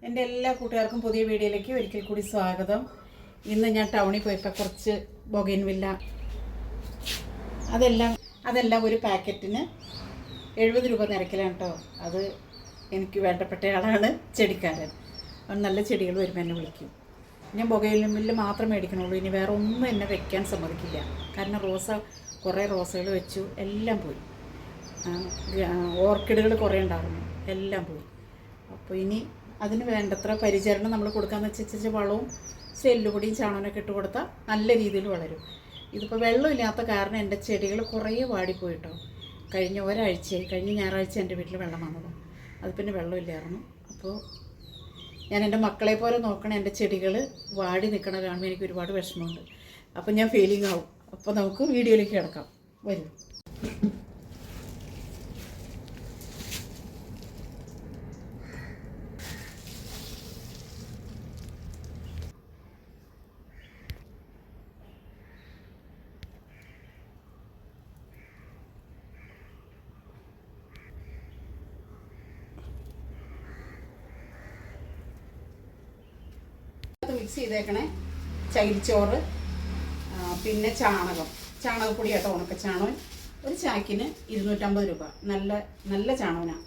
എൻ്റെ എല്ലാ കൂട്ടുകാർക്കും പുതിയ വീഡിയോയിലേക്ക് ഒരിക്കൽ കൂടി സ്വാഗതം. ഇന്ന് ഞാൻ ടൗണിൽ പോയപ്പോൾ കുറച്ച് ബൊഗൈൻവില്ല അതെല്ലാം ഒരു പാക്കറ്റിന് 70 രൂപ നിരക്കിലാണ് കേട്ടോ. അത് എനിക്ക് വേണ്ടപ്പെട്ട ആളാണ് ചെടിക്കാരൻ. അവൻ നല്ല ചെടികൾ വരുമ്പോൾ എന്നെ വിളിക്കും. ഞാൻ ബൊഗൈൻവില്ല മാത്രം മേടിക്കണുള്ളൂ. ഇനി വേറെ ഒന്നും എന്നെ വെക്കാൻ സമ്മതിക്കില്ല. കാരണം കുറേ റോസകൾ വെച്ചു, എല്ലാം പോയി. ഓർക്കിഡുകൾ കുറേ ഉണ്ടായിരുന്നു, എല്ലാം പോയി. അപ്പോൾ ഇനി അതിന് വേണ്ടത്ര പരിചരണം നമ്മൾ കൊടുക്കാമെന്ന് വെച്ചാൽ വളവും എല്ലുപൊടിയും ചാണകമൊക്കെ ഇട്ട് കൊടുത്താൽ നല്ല രീതിയിൽ വളരും. ഇതിപ്പോൾ വെള്ളമില്ലാത്ത കാരണം എൻ്റെ ചെടികൾ കുറേ വാടിപ്പോയിട്ടോ. കഴിഞ്ഞ ഞായറാഴ്ച എൻ്റെ വീട്ടിൽ വെള്ളം വന്നതാണ്. അത് പിന്നെ വെള്ളമില്ലായിരുന്നു. അപ്പോൾ ഞാൻ എൻ്റെ മക്കളെ പോലെ നോക്കണം. എൻ്റെ ചെടികൾ വാടി നിൽക്കണ കാണുമ്പോൾ എനിക്ക് ഒരുപാട് വിഷമമുണ്ട്. അപ്പോൾ ഞാൻ ഫീലിംഗ് ആവും. അപ്പോൾ നമുക്ക് വീഡിയോയിലേക്ക് കിടക്കാം. വരും. മിക്സ് ചെയ്തേക്കണേ ചകിരിച്ചോറ്, പിന്നെ ചാണകപ്പൊടി കേട്ടോ, ഉണക്ക ചാണകം. ഒരു ചാക്കിന് 250 രൂപ. നല്ല ചാണകനാണ്.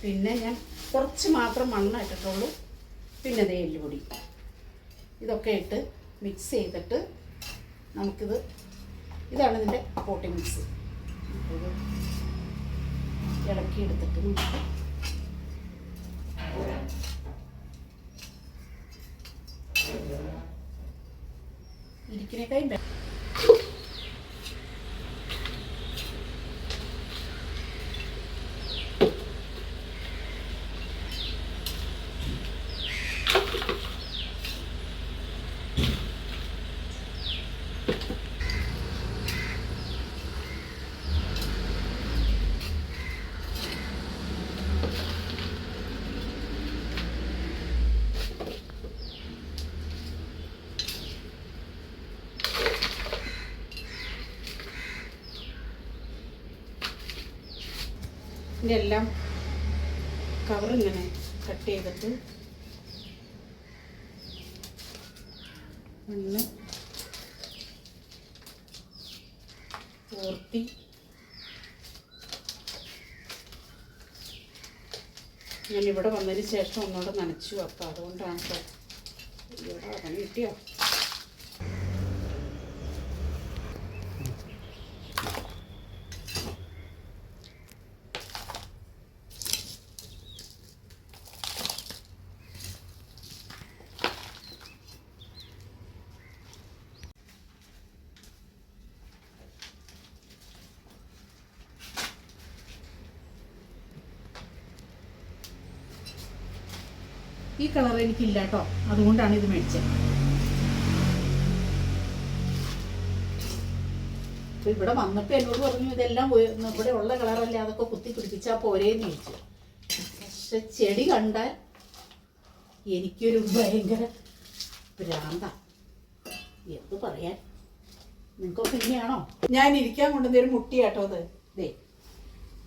പിന്നെ ഞാൻ കുറച്ച് മാത്രം മണ്ണ് ഇട്ടിട്ടുള്ളൂ. പിന്നെ അതേ എല്ലുപൊടി, ഇതൊക്കെ ഇട്ട് മിക്സ് ചെയ്തിട്ട് ഇതാണ് ഇതിൻ്റെ പോട്ടിംഗ് മിക്സ്. ഇത് ഇളക്കിയെടുത്തിട്ട് നമുക്ക് ഇരിക്കുന്നേക്കായും ഇതിൻ്റെ എല്ലാം കവറിങ്ങനെ കട്ട് ചെയ്തിട്ട് ഒന്ന് പൂർത്തി ഞാനിവിടെ വന്നതിന് ശേഷം ഒന്നുകൂടെ നനച്ചു. അപ്പോൾ അതുകൊണ്ടാണ് ഇവിടെ അതന്നെ കിട്ടിയോ. ഈ കളർ എനിക്കില്ല കേട്ടോ, അതുകൊണ്ടാണ് ഇത് മേടിച്ചത്. അപ്പോൾ ഇവിടെ വന്നപ്പോൾ എന്നോട് പറഞ്ഞു ഇതെല്ലാം ഇവിടെ ഉള്ള കളറല്ലേ, അതൊക്കെ കുത്തി പിടിപ്പിച്ചാൽ പോരേന്ന് ചോദിച്ചു. പക്ഷെ ചെടി കണ്ടാൽ എനിക്കൊരു ഭയങ്കര ഭ്രാന്ത. എന്ത് പറയാൻ, നിങ്ങൾക്കൊക്കെ ഇങ്ങനെയാണോ? ഞാൻ ഇരിക്കാൻ കൊണ്ടുവന്നൊരു മുട്ടിയാട്ടോ അത്.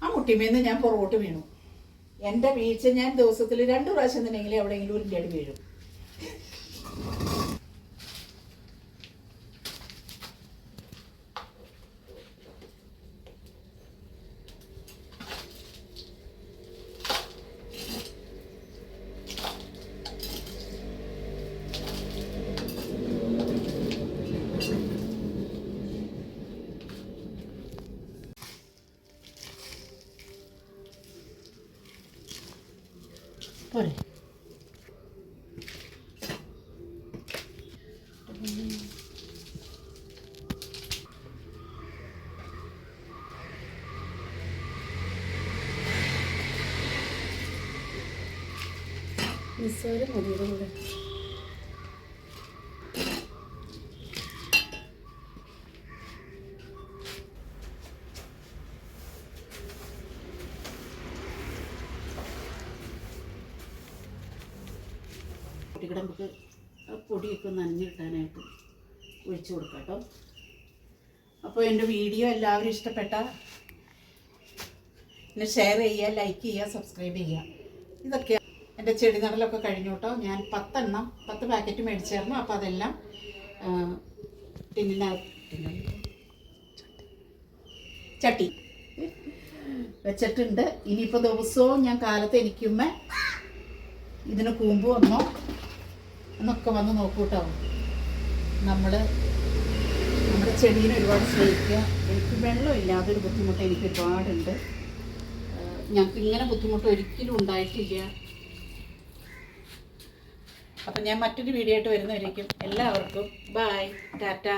ആ മുട്ടിമേന്ന് ഞാൻ പുറകോട്ട് വീണു. എൻ്റെ വീഴ്ച ഞാൻ ദിവസത്തിൽ 2 പ്രാവശ്യം തന്നെയെങ്കിലും എവിടെയെങ്കിലും ഒരു അടി വീഴും. പോരെ നിസ്സാരം മതിയുടെ കൂടെ പൊട്ടിക്കട നമുക്ക് പൊടിയൊക്കെ നനഞ്ഞ് കിട്ടാനായിട്ട് ഒഴിച്ചു കൊടുക്കാം കേട്ടോ. അപ്പോൾ എൻ്റെ വീഡിയോ എല്ലാവരും ഇഷ്ടപ്പെട്ടാൽ എന്നെ ഷെയർ ചെയ്യുക, ലൈക്ക് ചെയ്യുക, സബ്സ്ക്രൈബ് ചെയ്യുക. ഇതൊക്കെ എൻ്റെ ചെടി നടലൊക്കെ കഴിഞ്ഞു കേട്ടോ. ഞാൻ 10 പാക്കറ്റ് മേടിച്ചായിരുന്നു. അപ്പോൾ അതെല്ലാം ചട്ടി വെച്ചിട്ടുണ്ട്. ഇനിയിപ്പോൾ ദിവസവും ഞാൻ കാലത്ത് എനിക്കുമ്മ ഇതിന് കൂമ്പ് വന്നോ എന്നൊക്കെ വന്ന് നോക്കൂ കേട്ടോ. നമ്മുടെ ചെടീനെ ഒരുപാട് സ്നേഹിക്കുക. എനിക്ക് വെള്ളമില്ലാതൊരു ബുദ്ധിമുട്ട് എനിക്ക് ഒരുപാടുണ്ട്. ഞങ്ങൾക്ക് ഇങ്ങനെ ബുദ്ധിമുട്ട് ഒരിക്കലും ഉണ്ടായിട്ടില്ല. അപ്പം ഞാൻ മറ്റൊരു വീഡിയോ ആയിട്ട് വരുന്നതായിരിക്കും. എല്ലാവർക്കും ബൈ, ടാറ്റ.